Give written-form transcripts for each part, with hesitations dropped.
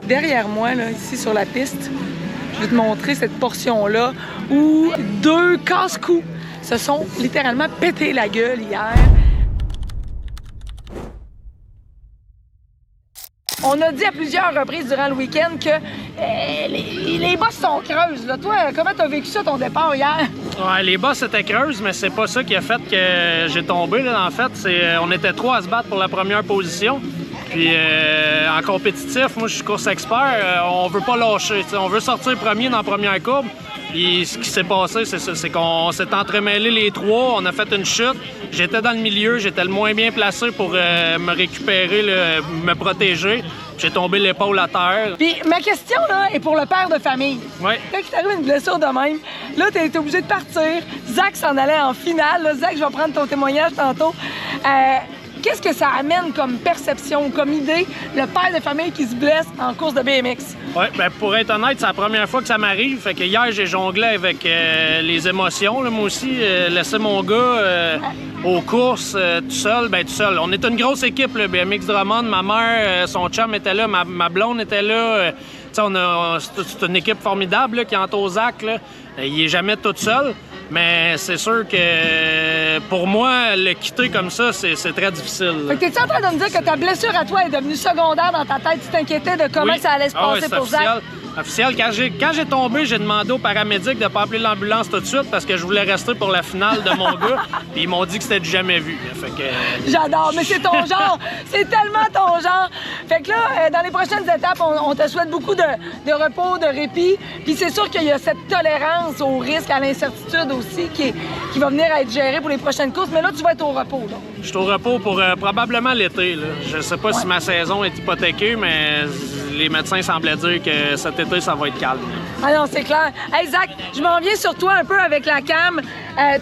Derrière moi, là, ici sur la piste, je vais te montrer cette portion-là où 2 casse-coups se sont littéralement pété la gueule hier. On a dit à plusieurs reprises durant le week-end que les bosses sont creuses. Là. Toi, comment t'as vécu ça ton départ hier? Ouais, les bosses étaient creuses, mais c'est pas ça qui a fait que j'ai tombé. Là, en fait, on était 3 à se battre pour la première position. Puis en compétitif, moi je suis course expert, on veut pas lâcher. On veut sortir premier dans la première courbe. Puis ce qui s'est passé, c'est ça, c'est qu'on s'est entremêlés les 3, on a fait une chute. J'étais dans le milieu, j'étais le moins bien placé pour me récupérer, me protéger. J'ai tombé l'épaule à terre. Puis ma question là est pour le père de famille. Oui. Quand il t'arrive une blessure de même, là t'as été obligé de partir. Zach s'en allait en finale. Là, Zach, je vais prendre ton témoignage tantôt. Qu'est-ce que ça amène comme perception, comme idée, le père de famille qui se blesse en course de BMX? Oui, bien pour être honnête, c'est la première fois que ça m'arrive. Fait que hier, j'ai jonglé avec les émotions. Là, moi aussi, laisser mon gars aux courses tout seul, bien tout seul. On est une grosse équipe, le BMX Drummond. Ma mère, son chum était là, ma blonde était là. C'est une équipe formidable là, qui entoure Zach. Là. Il est jamais tout seul. Mais c'est sûr que pour moi, le quitter comme ça, c'est très difficile. Fait que t'es-tu en train de me dire que ta blessure à toi est devenue secondaire dans ta tête? Tu t'inquiétais de comment ça allait se passer pour Zach? Officiel. Quand j'ai tombé, j'ai demandé aux paramédics de ne pas appeler l'ambulance tout de suite parce que je voulais rester pour la finale de mon gars. Puis ils m'ont dit que c'était du jamais vu. Fait que... J'adore, mais c'est ton genre. C'est tellement ton genre. Fait que là, dans les prochaines étapes, on te souhaite beaucoup de repos, de répit. Puis c'est sûr qu'il y a cette tolérance au risque, à l'incertitude aussi qui va venir à être gérée pour les prochaines courses. Mais là, tu vas être au repos. Là. Je suis au repos pour probablement l'été. Je sais pas si ma saison est hypothéquée, mais les médecins semblaient dire que cet été, ça va être calme. Ah non, c'est clair. Hey Zach, je m'en viens sur toi un peu avec la cam.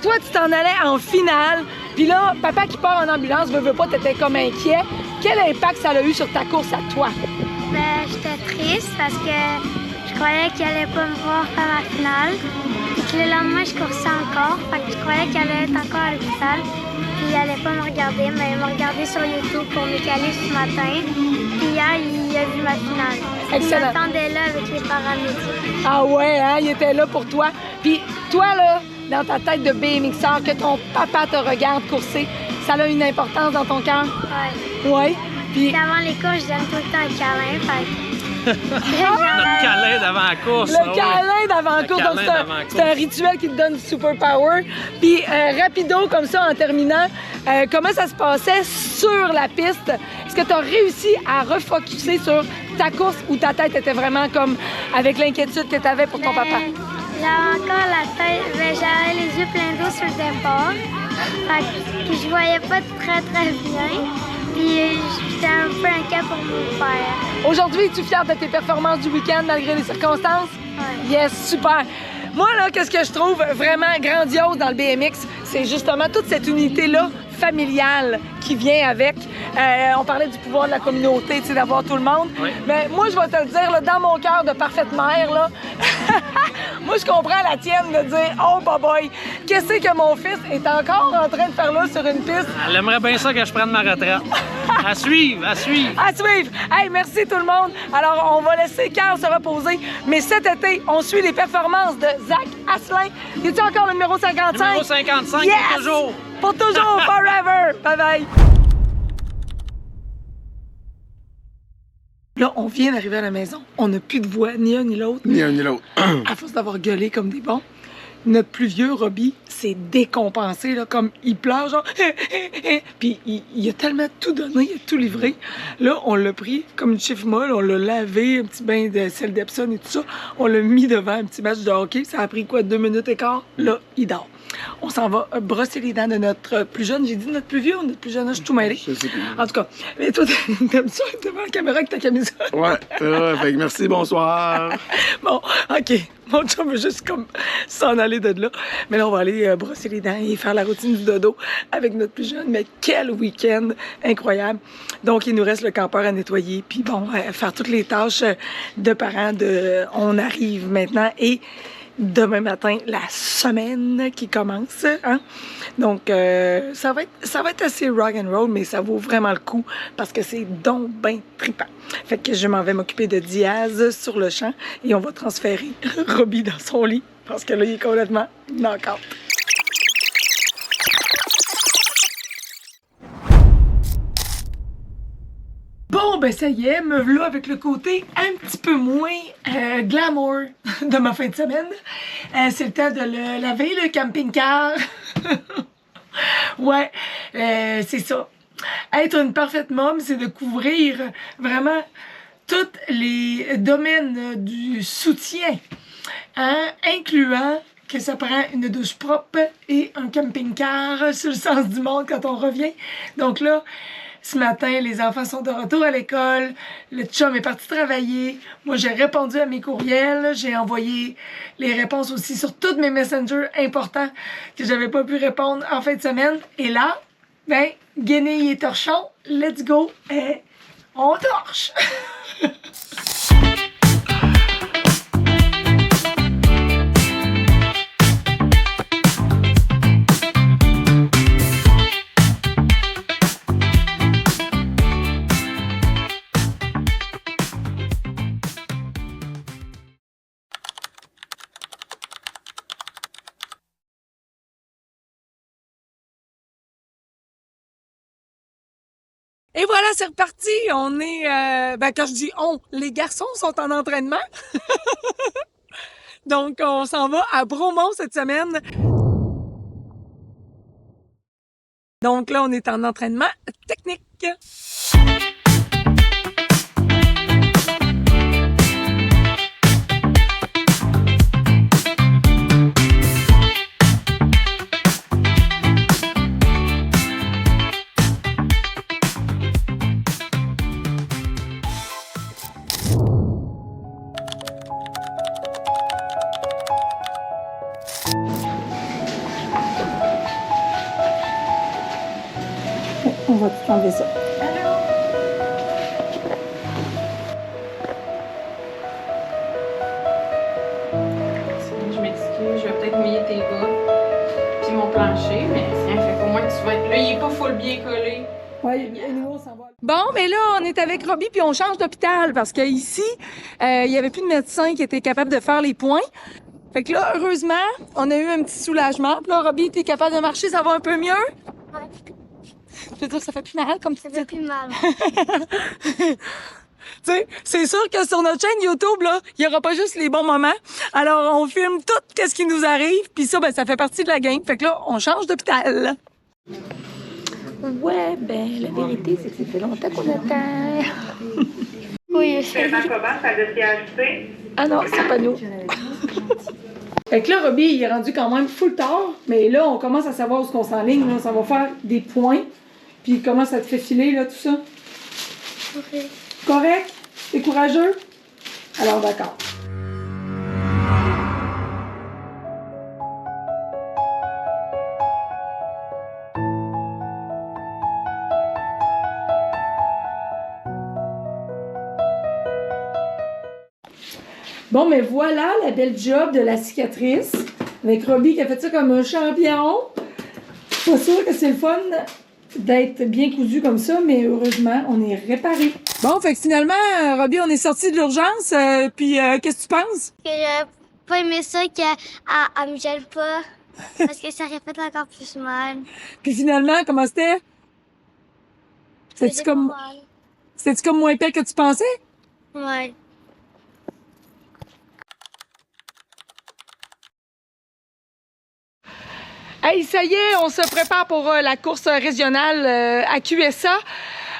Toi, tu t'en allais en finale. Puis là, papa qui part en ambulance, veut pas, t'étais comme inquiet. Quel impact ça a eu sur ta course à toi? Ben, j'étais triste parce que je croyais qu'il allait pas me voir faire ma finale. Puis que le lendemain, je coursais encore. Fait que je croyais qu'il allait être encore à l'hôpital. Puis il allait pas me regarder, mais il m'a regardé sur YouTube pour me caler ce matin. Puis hier, il a vu ma finale. Excellent. Il m'attendait là avec les paramédics. Ah ouais, hein? Il était là pour toi. Puis toi, là, dans ta tête de BMXeur, que ton papa te regarde courser, ça a une importance dans ton cœur? Ouais. Ouais. Puis avant les courses, je donne tout le temps un câlin. Fait Notre câlin d'avant la course. le câlin d'avant la course. Donc, c'est un rituel qui te donne du super power. Puis, rapido, comme ça, en terminant, comment ça se passait sur la piste? Est-ce que tu as réussi à refocuser sur ta course ou ta tête était vraiment comme avec l'inquiétude que tu avais pour ton papa? J'avais encore la tête, j'avais les yeux pleins d'eau sur le départ. Puis je voyais pas très bien. Puis j'étais un peu inquiet pour mon père. Aujourd'hui, es-tu fière de tes performances du week-end malgré les circonstances? Ouais. Yes, super! Moi, là, qu'est-ce que je trouve vraiment grandiose dans le BMX, c'est justement toute cette unité-là familiale qui vient avec. On parlait du pouvoir de la communauté, tu sais, d'avoir tout le monde. Oui. Mais moi, je vais te le dire, là, dans mon cœur de parfaite mère, là, moi, je comprends la tienne de dire « Oh, boy, qu'est-ce que mon fils est encore en train de faire là sur une piste? » Elle aimerait bien ça que je prenne ma retraite. À suivre, à suivre. À suivre! Hey, merci tout le monde! Alors, on va laisser Carl se reposer, mais cet été, on suit les performances de Zach Asselin. Es-tu encore le numéro 55? Numéro 55, yes! pour toujours. Pour toujours, forever! Bye-bye! Là, on vient d'arriver à la maison. On n'a plus de voix, ni un ni l'autre. Ni un ni l'autre. À force d'avoir gueulé comme des bons. Notre plus vieux, Robbie, s'est décompensé, là, comme il pleure, genre... Puis il a tellement tout donné, il a tout livré. Là, on l'a pris comme une chiffre molle, on l'a lavé, un petit bain de sel d'Epsom et tout ça. On l'a mis devant un petit match de hockey. Ça a pris quoi, 2 minutes et quart? Là, il dort. On s'en va brosser les dents de notre plus jeune. J'ai dit notre plus vieux ou notre plus jeune? Je suis tout mêlé. Je sais plus. En tout cas, mais toi, t'aimes ça être devant la caméra avec ta camisole? Ouais, fait que merci, bonsoir. Bon, OK. Mon chum veut juste comme s'en aller de là. Mais là, on va aller brosser les dents et faire la routine du dodo avec notre plus jeune. Mais quel week-end incroyable. Donc, il nous reste le campeur à nettoyer. Puis bon, faire toutes les tâches de parents. On arrive maintenant et demain matin, la semaine qui commence. Hein? Donc, ça va être assez rock and roll, mais ça vaut vraiment le coup parce que c'est donc ben trippant. Fait que je m'en vais m'occuper de Diaz sur le champ et on va transférer Robbie dans son lit parce que là, il est complètement knock-out. Bon, ben ça y est, me voilà avec le côté un petit peu moins glamour de ma fin de semaine. C'est le temps de le laver, le camping-car. Ouais, c'est ça. Être une parfaite môme, c'est de couvrir vraiment tous les domaines du soutien, hein, incluant que ça prend une douche propre et un camping-car sur le sens du monde quand on revient. Donc là, ce matin, les enfants sont de retour à l'école, le chum est parti travailler, moi j'ai répondu à mes courriels, j'ai envoyé les réponses aussi sur tous mes messengers importants que j'avais pas pu répondre en fin de semaine. Et là, ben, guenille et torchon, let's go, on torche! Et voilà, c'est reparti. On est, quand je dis on, les garçons sont en entraînement. Donc, on s'en va à Bromont cette semaine. Donc là, on est en entraînement technique. On va tout enlever ça. Je m'excuse, je vais peut-être mouiller tes bas puis mon plancher, mais tiens, fait qu'au moins tu vas être là, il est pas full bien collé. Ouais, on s'en va. Bon, mais là, on est avec Robbie puis on change d'hôpital parce qu'ici, il y avait plus de médecin qui était capable de faire les points. Fait que là, heureusement, on a eu un petit soulagement. Puis là, Robbie, t'es capable de marcher, ça va un peu mieux? Ouais. Je veux dire, ça fait plus mal comme Ça fait plus mal. Tu sais, c'est sûr que sur notre chaîne YouTube, là, il y aura pas juste les bons moments. Alors, on filme tout ce qui nous arrive, puis ça, ben, ça fait partie de la game. Fait que là, on change d'hôpital. Ouais, ben, la vérité, c'est que ça fait longtemps qu'on attend. Oui. C'est ma commande, ça le CHC. Ah non, c'est pas nous. Fait que là, Robbie, il est rendu quand même full tard, mais là, on commence à savoir où est-ce qu'on s'enligne. Là, ça va faire des points. Puis comment ça te fait filer, là, tout ça? Ok. Correct? T'es courageux? Alors, d'accord. Bon, mais voilà la belle job de la cicatrice. Avec Robbie qui a fait ça comme un champion. Pas sûr que c'est le fun d'être bien cousu comme ça, mais heureusement, on est réparé. Bon, fait que finalement, Robbie, on est sorti de l'urgence. Puis, qu'est-ce que tu penses? Que j'aurais pas aimé ça qu'elle me gèle pas. Parce que ça aurait fait encore plus mal. Puis finalement, comment c'était? C'était pas mal. C'était-tu comme moins pire que tu pensais? Ouais. Hey, ça y est, on se prépare pour la course régionale à QSA.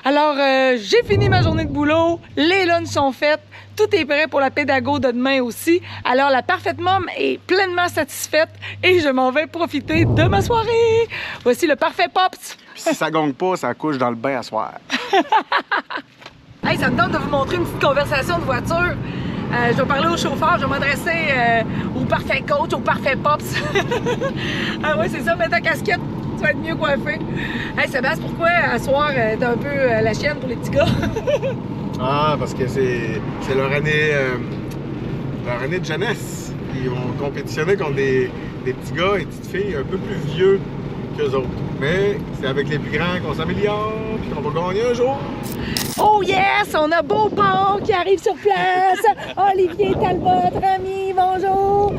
Alors, j'ai fini ma journée de boulot, les lunchs sont faites, tout est prêt pour la pédago de demain aussi. Alors, la Parfaite Mom est pleinement satisfaite et je m'en vais profiter de ma soirée. Voici le Parfait Pops. Si ça gongue pas, ça couche dans le bain à soir. Hey, ça me tente de vous montrer une petite conversation de voiture. Je vais parler au chauffeur, je vais m'adresser au Parfait Coach, au Parfait Pops. Ah ouais, c'est ça, mets ta casquette, tu vas être mieux coiffé. Hey Sébastien, pourquoi à soir t'es un peu la chienne pour les petits gars? Ah, parce que c'est leur année de jeunesse. Ils vont compétitionner contre des petits gars et petites filles un peu plus vieux qu'eux autres. Mais c'est avec les plus grands qu'on s'améliore puis qu'on va gagner un jour. Oh yes! On a Beauport qui arrive sur place! Olivier Talbot, Rami, bonjour!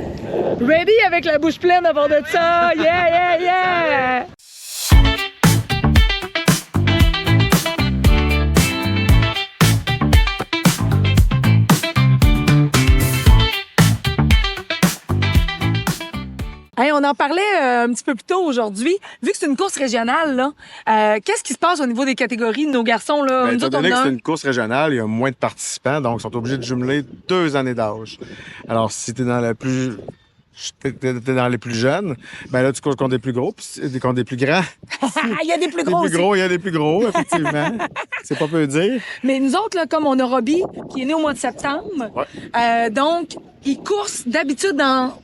Ready avec la bouche pleine à bord de ça! Yeah, yeah, yeah! Hey, on en parlait un petit peu plus tôt aujourd'hui. Vu que c'est une course régionale, là, qu'est-ce qui se passe au niveau des catégories de nos garçons? Là? Ben, Nous étant autres, donné on que a- c'est une course régionale, il y a moins de participants, donc ils sont obligés de jumeler 2 années d'âge. Alors, si t'es dans la plus... T'es dans les plus jeunes, ben là, tu cours contre des plus gros, puis contre des plus grands. Ah, il y a des plus Des gros plus aussi. gros, il y a des plus gros, effectivement. C'est pas peu dire. Mais nous autres, là, comme on a Robbie, qui est né au mois de septembre, donc, il course d'habitude Dans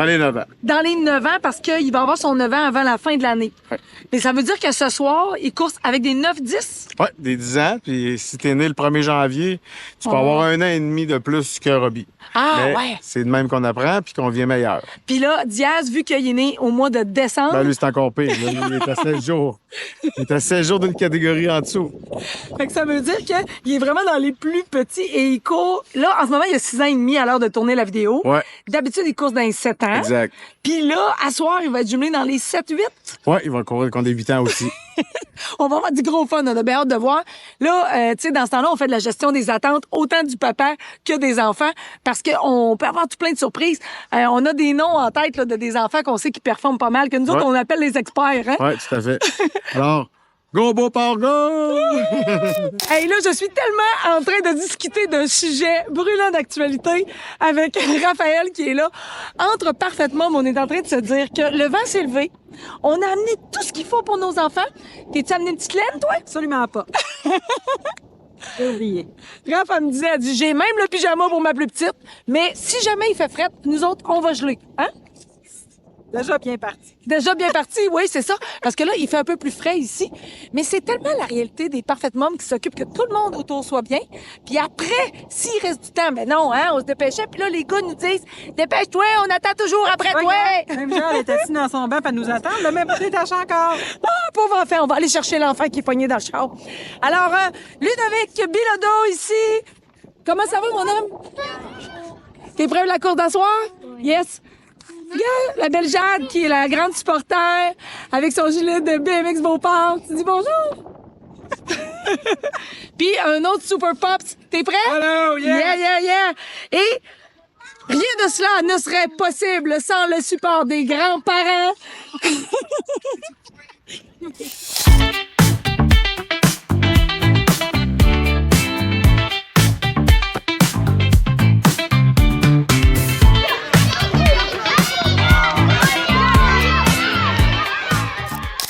les 9 ans. dans les 9 ans parce qu'il va avoir son 9 ans avant la fin de l'année. Ouais. Mais ça veut dire que ce soir, il course avec des 9-10. Ouais, des 10 ans, puis si t'es né le 1er janvier, tu peux avoir 1 an et demi de plus que Robbie. Ah, Mais ouais. c'est de même qu'on apprend, puis qu'on devient meilleur. Puis là, Diaz, vu qu'il est né au mois de décembre, Ben lui, c'est encore pire. Là, il est à 16 jours. Il est à 16 jours d'une catégorie en dessous. fait que ça veut dire qu'il est vraiment dans les plus petits et il court. Là, en ce moment, il a 6 ans et demi à l'heure de tourner la vidéo. Ouais, D'habitude, il course dans les 7 ans. exact. Puis là, à soir, il va être jumelé dans les 7-8. Ouais, il va courir contre des 8 ans aussi. On va avoir du gros fun, on a bien hâte de voir. Là, tu sais, dans ce temps-là, on fait de la gestion des attentes, autant du papa que des enfants, parce qu'on peut avoir tout plein de surprises. On a des noms en tête là, de des enfants qu'on sait qui performent pas mal, que nous autres, Ouais. on appelle les experts. Hein? Ouais, tout à fait. Alors, go Beauport, go! Hey, là, je suis tellement en train de discuter d'un sujet brûlant d'actualité avec Raphaël qui est là. Entre parfaitement, mais on est en train de se dire que le vent s'est levé. On a amené tout ce qu'il faut pour nos enfants. T'es-tu amené une petite laine, toi? Absolument pas. J'ai oublié. Raph, elle me disait, elle dit, j'ai même le pyjama pour ma plus petite, mais si jamais il fait fret, nous autres, on va geler. Hein? Déjà bien parti. Déjà bien parti, oui, c'est ça. Parce que là, il fait un peu plus frais ici. Mais c'est tellement la réalité des parfaits mômes qui s'occupent que tout le monde autour soit bien. Puis après, s'il reste du temps, ben non, hein, on se dépêchait. Puis là, les gars nous disent, dépêche-toi, on attend toujours après toi. Même Jean, elle est assise dans son banc pour nous attendre. Là, même pas détaché encore. Ah, pauvre enfant, on va aller chercher l'enfant qui est poigné dans le char. Alors, Ludovic Bilodeau ici. Comment ça va, mon homme? T'es prêt pour la course d'asseoir? Yes. Regarde, la belle Jade qui est la grande supporter avec son gilet de BMX Beauport. Tu dis bonjour? Puis un autre Super Pops. T'es prêt? Hello, yeah. Yeah, yeah, yeah. Et rien de cela ne serait possible sans le support des grands-parents.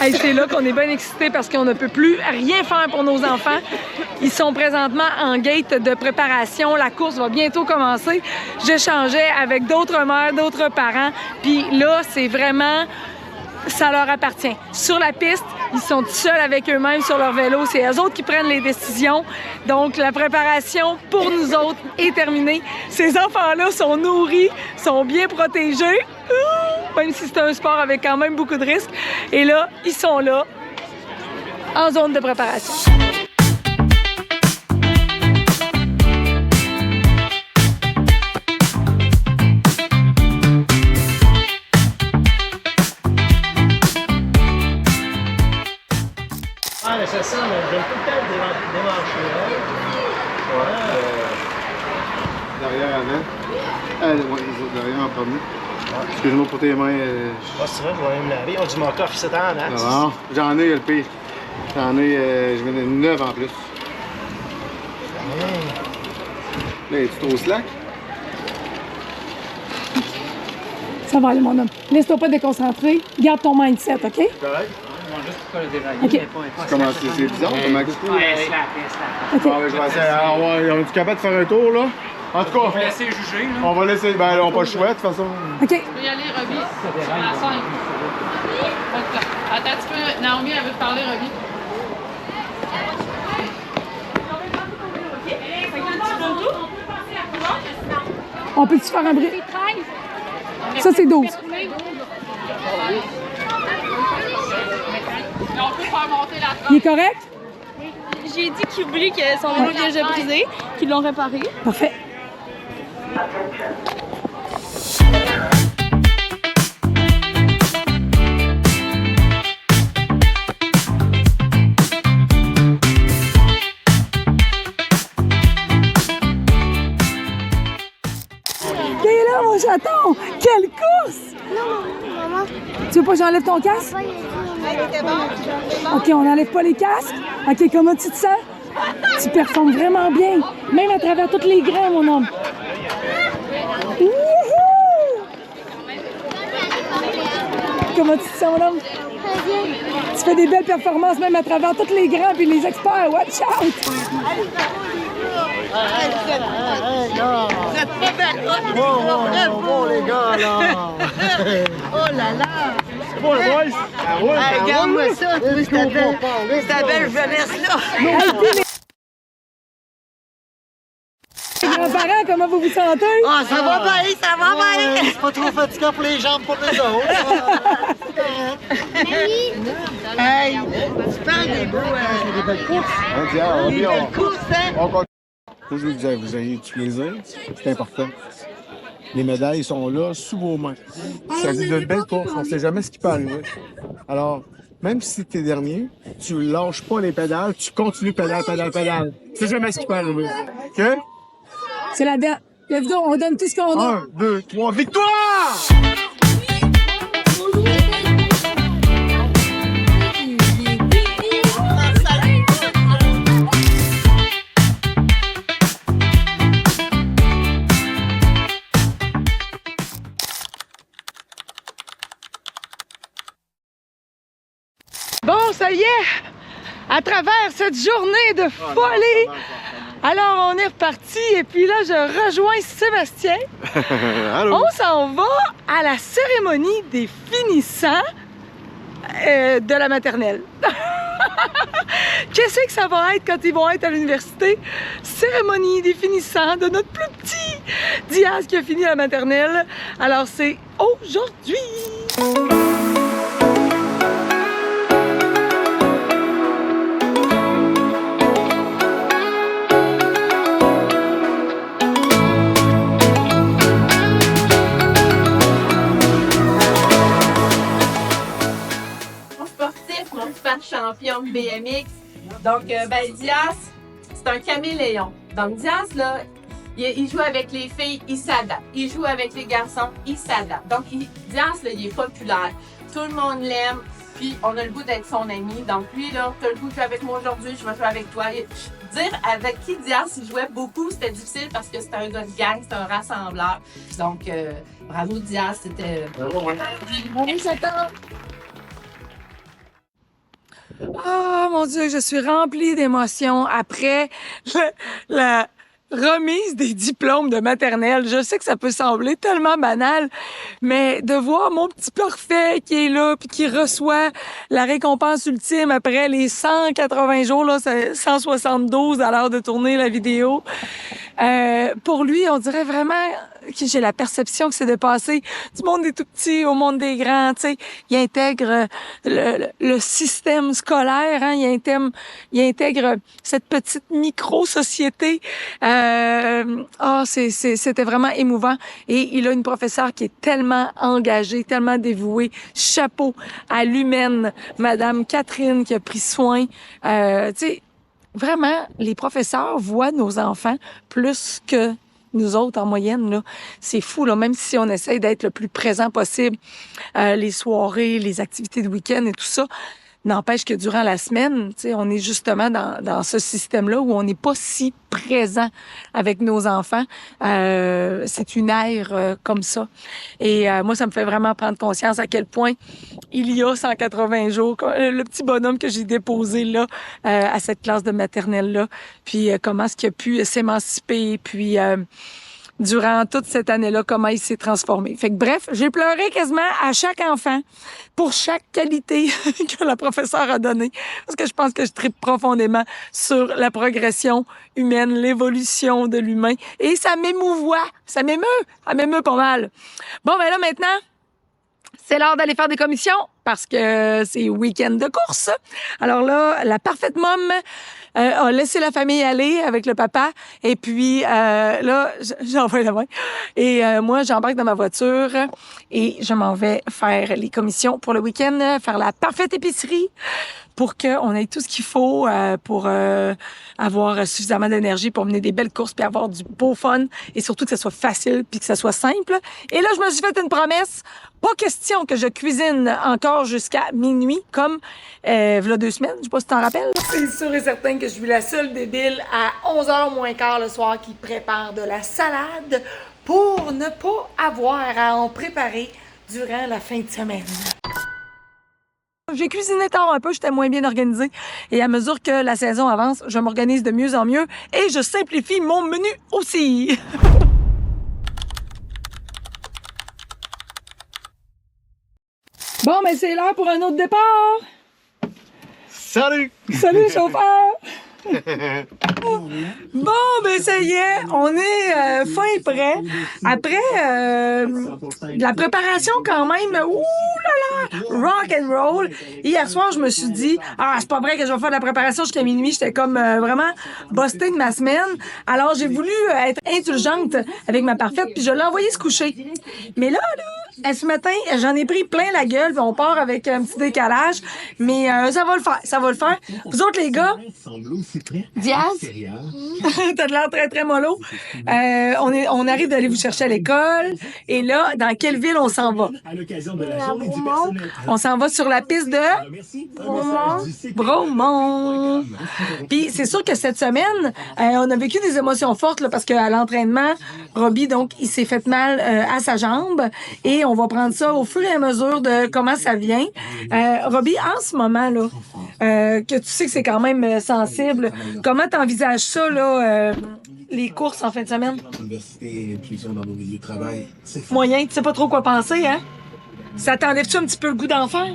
Hey, c'est là qu'on est bien excités parce qu'on ne peut plus rien faire pour nos enfants. Ils sont présentement en gate de préparation. La course va bientôt commencer. J'échangeais avec d'autres mères, d'autres parents. Puis là, c'est vraiment... ça leur appartient. Sur la piste, ils sont tout seuls avec eux-mêmes sur leur vélo. C'est eux autres qui prennent les décisions. Donc, la préparation pour nous autres est terminée. Ces enfants-là sont nourris, sont bien protégés, même si c'est un sport avec quand même beaucoup de risques. Et là, ils sont là, en zone de préparation. Ah, mais c'est ça, mais je vais tout le temps démarcher. Derrière avant. Ouais, les autres derrière en premier. Excuse-moi pour tes mains. Ah, c'est vrai, je vais même laver. On dit mon coffre, c'est en hein? Non, j'en ai le pire. J'en ai, je viens de 9 en plus. Là, es-tu trop slack? Ça va aller, mon homme. Laisse-toi pas déconcentrer. Garde ton mindset, OK? Correct. OK. Comment c'est bizarre, comment tu peux? OK. Bon, ben, je vais essayer. Alors, ouais, on est capable de faire un tour, là? En tout cas, on va laisser juger. On va laisser. Ben, on n'a pas le choix, de toute façon. OK. Tu peux y aller, Robbie. Sur la 5. Attends, tu peux. Naomi, elle veut te parler, Robbie. On peut-tu faire un bruit? Ça, c'est 12. Il est correct? J'ai dit qu'il oublie que son vélo est déjà brisé, qu'ils l'ont réparé. Parfait. Qui est là, mon chaton? Quelle course! Maman, Tu veux pas que j'enlève ton casque? papa, il a dit OK, on n'enlève pas les casques. OK, comment tu te sens? Tu performes vraiment bien, même à travers toutes les grains, mon homme. Wouhou! Comment tu te sens, mon homme? Tu fais des belles performances, même à travers toutes les grands et les experts. Watch out! Bon, les gars, là! Oh là là! Bon, les boys! Regarde-moi ça! C'est ta belle jeunesse-là! Les grands-parents, comment vous vous sentez? Ah, ça va bien, ça va bien! C'est pas trop fatigant pour les jambes, pour les autres! Hey! Tu parles des beaux... des belles courses! Des belles courses, hein? Faut que je vous ayez du plaisir, c'est important. Les médailles sont là, sous vos mains. Ça dit de belles courses, on ne sait jamais ce qui peut arriver. Alors, même si tu es dernier, tu lâches pas les pédales, tu continues pédale. Tu sais jamais ce qui peut arriver. OK? C'est la dernière. Let's go, on donne tout ce qu'on a. 1, 2, 3, victoire! Bon, ça y est, à travers cette journée de folie, alors on est reparti et puis là, je rejoins Sébastien. Allô? On s'en va à la cérémonie des finissants de la maternelle. Qu'est-ce que ça va être quand ils vont être à l'université? Cérémonie des finissants de notre plus petit Diaz qui a fini la maternelle. Alors c'est aujourd'hui. Mon super champion de BMX. Donc, Diaz, c'est un caméléon. Donc, Diaz, là, il joue avec les filles, il s'adapte. Il joue avec les garçons, il s'adapte. Donc, Diaz, là, il est populaire. Tout le monde l'aime. Puis, on a le goût d'être son ami. Donc, lui, là, t'as le goût de jouer avec moi aujourd'hui, je vais jouer avec toi. Dire avec qui Diaz il jouait beaucoup, c'était difficile parce que c'était un gars de gang, c'était un rassembleur. Donc, bravo Diaz, c'était... Bravo, Oh mon Dieu, je suis remplie d'émotions après la remise des diplômes de maternelle. Je sais que ça peut sembler tellement banal, mais de voir mon petit parfait qui est là puis qui reçoit la récompense ultime après les 180 jours, là, c'est 172 à l'heure de tourner la vidéo. Pour lui, on dirait vraiment que j'ai la perception que c'est de passer du monde des tout petits au monde des grands. Tu sais, il intègre le système scolaire, hein, il intègre cette petite micro-société. C'était vraiment émouvant. Et il a une professeure qui est tellement engagée, tellement dévouée. Chapeau à l'humaine, Madame Catherine, qui a pris soin. Tu sais, vraiment, les professeurs voient nos enfants plus que nous autres en moyenne, là. C'est fou, là, même si on essaye d'être le plus présent possible, les soirées, les activités de week-end et tout ça. N'empêche que durant la semaine, tu sais, on est justement dans ce système-là où on n'est pas si présent avec nos enfants. C'est une ère comme ça. Et moi, ça me fait vraiment prendre conscience à quel point il y a 180 jours, le petit bonhomme que j'ai déposé là à cette classe de maternelle-là, puis comment est-ce qu'il a pu s'émanciper, puis durant toute cette année-là, comment il s'est transformé. Fait que bref, j'ai pleuré quasiment à chaque enfant pour chaque qualité que la professeure a donnée. Parce que je pense que je tripe profondément sur la progression humaine, l'évolution de l'humain. Et ça m'émouvoit, ça m'émeut pas mal. Bon, ben là, maintenant, c'est l'heure d'aller faire des commissions parce que c'est week-end de course. Alors là, la parfaite môme a laissé la famille aller avec le papa. Et puis là, j'envoie la main. Et moi, j'embarque dans ma voiture et je m'en vais faire les commissions pour le week-end, faire la parfaite épicerie pour qu'on ait tout ce qu'il faut pour avoir suffisamment d'énergie pour mener des belles courses puis avoir du beau fun et surtout que ça soit facile puis que ça soit simple. Et là, je me suis fait une promesse. Pas question que je cuisine encore jusqu'à minuit, comme v'là 2 semaines. Je sais pas si tu t'en rappelles. C'est sûr et certain que je suis la seule débile à 11h moins quart le soir qui prépare de la salade pour ne pas avoir à en préparer durant la fin de semaine. J'ai cuisiné tard un peu, j'étais moins bien organisée. Et à mesure que la saison avance, je m'organise de mieux en mieux et je simplifie mon menu aussi. Bon, mais c'est l'heure pour un autre départ. Salut! Salut, chauffeur! Bon, ben ça y est, on est fin prêt. Après de la préparation quand même, ouh là là, rock and roll. Hier soir, je me suis dit, c'est pas vrai que je vais faire de la préparation jusqu'à minuit. J'étais comme vraiment bustée de ma semaine. Alors, j'ai voulu être indulgente avec ma parfaite, puis je l'ai envoyée se coucher. Mais là, ce matin, j'en ai pris plein la gueule, puis on part avec un petit décalage. Mais ça va le faire. Vous autres, les gars, Diaz, t'as de l'air très, très mollo. On arrive d'aller vous chercher à l'école. Et là, dans quelle ville on s'en va? On s'en va sur la piste de Bromont. Puis c'est sûr que cette semaine, on a vécu des émotions fortes là, parce qu'à l'entraînement, Robbie, donc, il s'est fait mal à sa jambe. Et on va prendre ça au fur et à mesure de comment ça vient. Robbie, en ce moment, là, que tu sais que c'est quand même sensible, comment t'envisages ça, là, les courses en fin de semaine? L'université, inclusion dans nos milieux de travail. Moyen, tu sais pas trop quoi penser, hein? Ça t'enlève-tu un petit peu le goût d'en faire?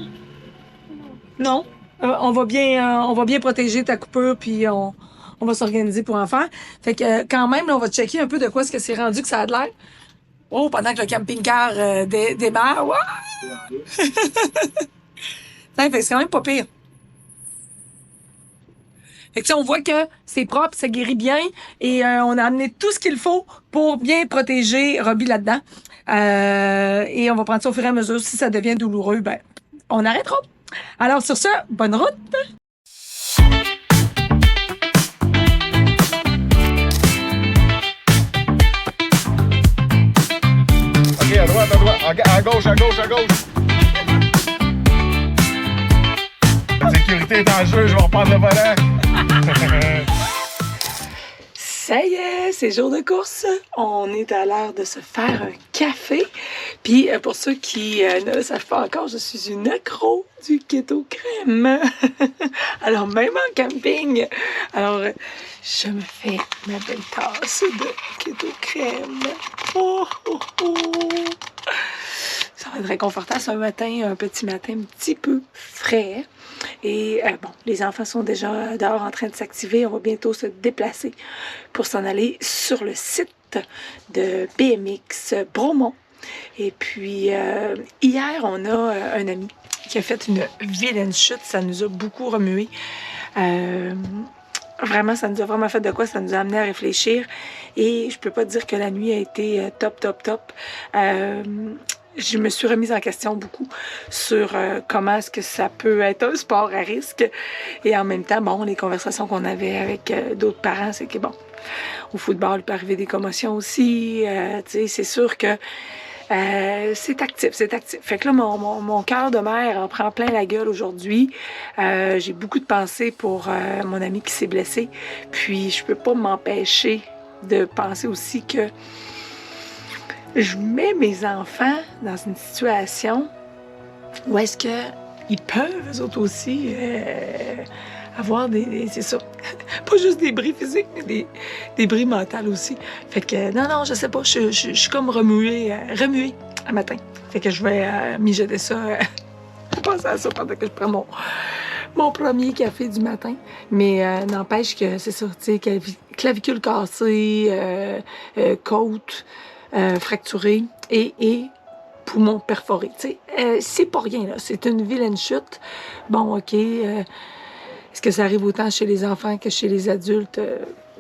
Non? On va bien protéger ta coupure, puis on va s'organiser pour en faire. Fait que quand même, là, on va checker un peu de quoi est-ce que c'est rendu que ça a de l'air. Oh, pendant que le camping-car démarre. Ouais! Fait que c'est quand même pas pire. Fait que on voit que c'est propre, ça guérit bien et on a amené tout ce qu'il faut pour bien protéger Robbie là-dedans. Et on va prendre ça au fur et à mesure. Si ça devient douloureux, ben on arrêtera. Alors sur ce, bonne route! OK, à droite, à gauche. La sécurité est en jeu, je vais reprendre le volant. Ça y est, c'est jour de course. On est à l'heure de se faire un café. Puis pour ceux qui ne le savent pas encore, je suis une accro du keto crème. Alors même en camping. Alors je me fais ma belle tasse de keto crème. Oh, oh, oh. Ça va être réconfortant ce matin, un petit matin un petit peu frais. Et bon, les enfants sont déjà dehors en train de s'activer. On va bientôt se déplacer pour s'en aller sur le site de BMX Bromont. Et puis, hier, on a un ami qui a fait une vilaine chute. Ça nous a beaucoup remué. Vraiment, ça nous a vraiment fait de quoi? Ça nous a amené à réfléchir. Et je peux pas dire que la nuit a été top. Je me suis remise en question beaucoup sur comment est-ce que ça peut être un sport à risque. Et en même temps, bon, les conversations qu'on avait avec d'autres parents, c'est que bon, au football, il peut arriver des commotions aussi. Tu sais, c'est sûr que c'est actif. Fait que là, mon cœur de mère en prend plein la gueule aujourd'hui. J'ai beaucoup de pensées pour mon ami qui s'est blessé. Puis, je peux pas m'empêcher de penser aussi que je mets mes enfants dans une situation où est-ce qu'ils peuvent, eux autres aussi, avoir c'est ça, pas juste des bris physiques, mais des bris mentaux aussi. Fait que non, je sais pas, je suis comme remuée un matin. Fait que je vais mijoter ça, penser à ça pendant que je prends mon premier café du matin. Mais n'empêche que c'est ça, tu sais, clavicule cassée, côte fracturée et poumon perforé. Tu sais, c'est pas rien, là. C'est une vilaine chute. Bon, OK. Est-ce que ça arrive autant chez les enfants que chez les adultes?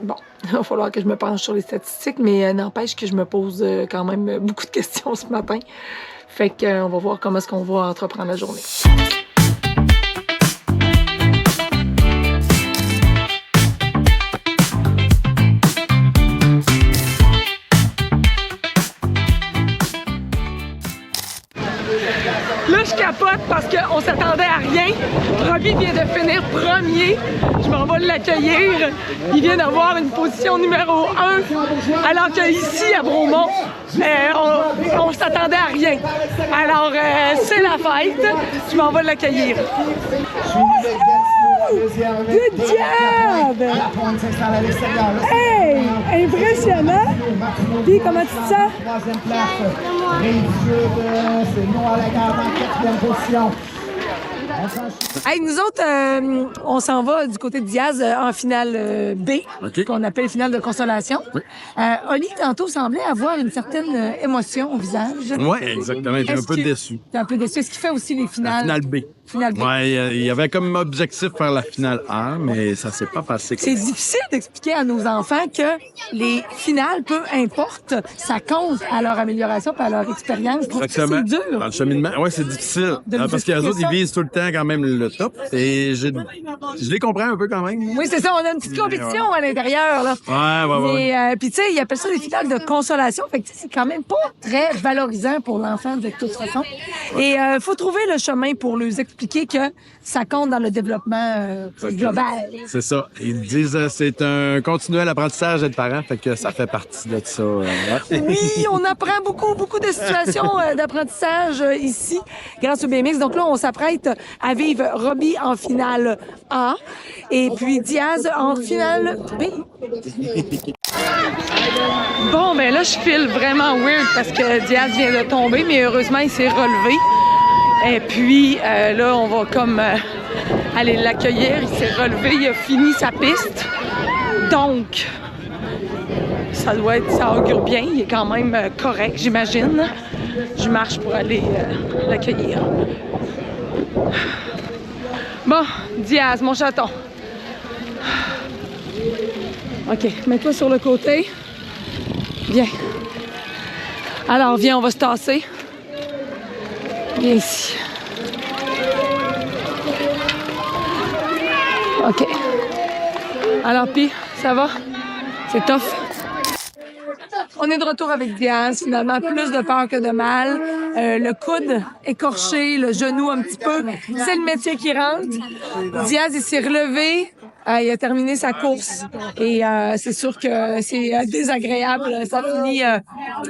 Bon, il va falloir que je me penche sur les statistiques, mais n'empêche que je me pose quand même beaucoup de questions ce matin. Fait qu'on va voir comment est-ce qu'on va entreprendre la journée. Là, je capote parce qu'on s'attendait à rien. Robbie vient de finir premier. Je m'en vais l'accueillir. Il vient d'avoir une position numéro 1. Alors qu'ici, à Bromont, on s'attendait à rien. Alors, c'est la fête. Je m'en vais l'accueillir. Good job! Hey! Impressionnant! Puis, comment tu te sens? Hey, nous autres, on s'en va du côté de Diaz en finale B, qu'on appelle finale de consolation. Oui. Oli, tantôt, semblait avoir une certaine émotion au visage. Oui, exactement. Il était un peu déçu. T'es un peu déçu. Est-ce qu'il fait aussi les finales? La finale B. Finale B. Oui, il y avait comme objectif faire la finale A, mais ça s'est pas passé. C'est difficile d'expliquer à nos enfants que les finales, peu importe, ça compte à leur amélioration et à leur expérience. C'est dur. Dans le cheminement, oui, c'est difficile. Parce que les autres, ils visent tout le temps quand même le top. Et je les comprends un peu quand même. Oui, c'est ça. On a une petite compétition à l'intérieur, là. Ouais. Puis, tu sais, ils appellent ça des finales de consolation. Fait que, c'est quand même pas très valorisant pour l'enfant, de toute façon. Et faut trouver le chemin pour leur expliquer que ça compte dans le développement global. C'est ça. Ils disent c'est un continuel apprentissage d'être parent, fait que ça fait partie de ça. Oui, on apprend beaucoup de situations d'apprentissage ici, grâce au BMX. Donc là, on s'apprête à vivre Robbie en finale A et puis Diaz en finale B. Bon, ben là, je file vraiment weird parce que Diaz vient de tomber, mais heureusement, il s'est relevé. Et puis, là, on va comme aller l'accueillir. Il s'est relevé, il a fini sa piste. Donc, ça augure bien. Il est quand même correct, j'imagine. Je marche pour aller l'accueillir. Bon, Diaz, mon chaton. OK, mets-toi sur le côté. Viens. Alors, viens, on va se tasser. Viens ici. OK. Alors, Pi, ça va? C'est tough? On est de retour avec Diaz, finalement, plus de peur que de mal. Le coude écorché, le genou un petit peu. C'est le métier qui rentre. Diaz, il s'est relevé. Il a terminé sa course et c'est sûr que c'est désagréable. Ça finit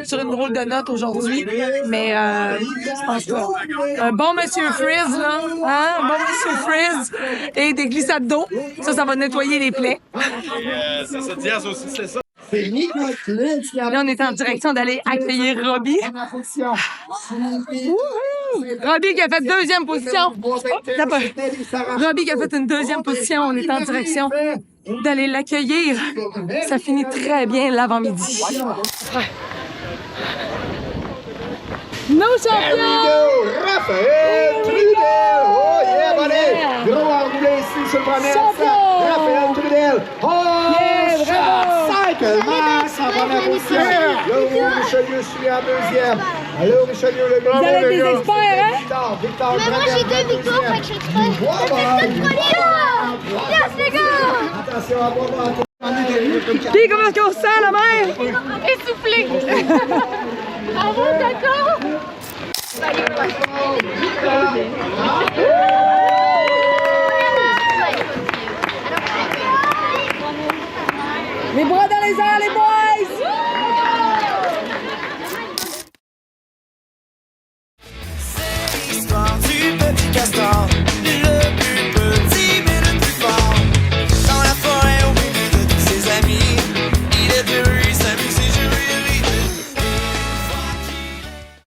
sur une drôle de note aujourd'hui, mais je pense que un bon Monsieur Freeze, là, hein? Un bon Monsieur Freeze et des glissades d'eau, ça va nettoyer les plaies. C'est ça, Diaz aussi, c'est ça. Là, on est en direction d'aller accueillir Robbie. Robbie qui a fait deuxième position. Robbie qui a fait une deuxième position. On est en direction d'aller l'accueillir. Ça finit très bien l'avant-midi. Nos champions! Raphaël Trudel! Oh yeah, buddy! Gros enroulé ici sur le premier set. Raphaël Trudel! Oh, Cyclemass en première position. Le Richelieu suit en deuxième. Allô, Richelieu, le grand. Vous avez des experts, hein? Victor, Mais moi, j'ai 2 victoires, fait que je suis expert. Yes, les gars! Attention à boire. Puis, comment est-ce qu'on se sent, la mère? Essoufflé. Bravo, d'accord?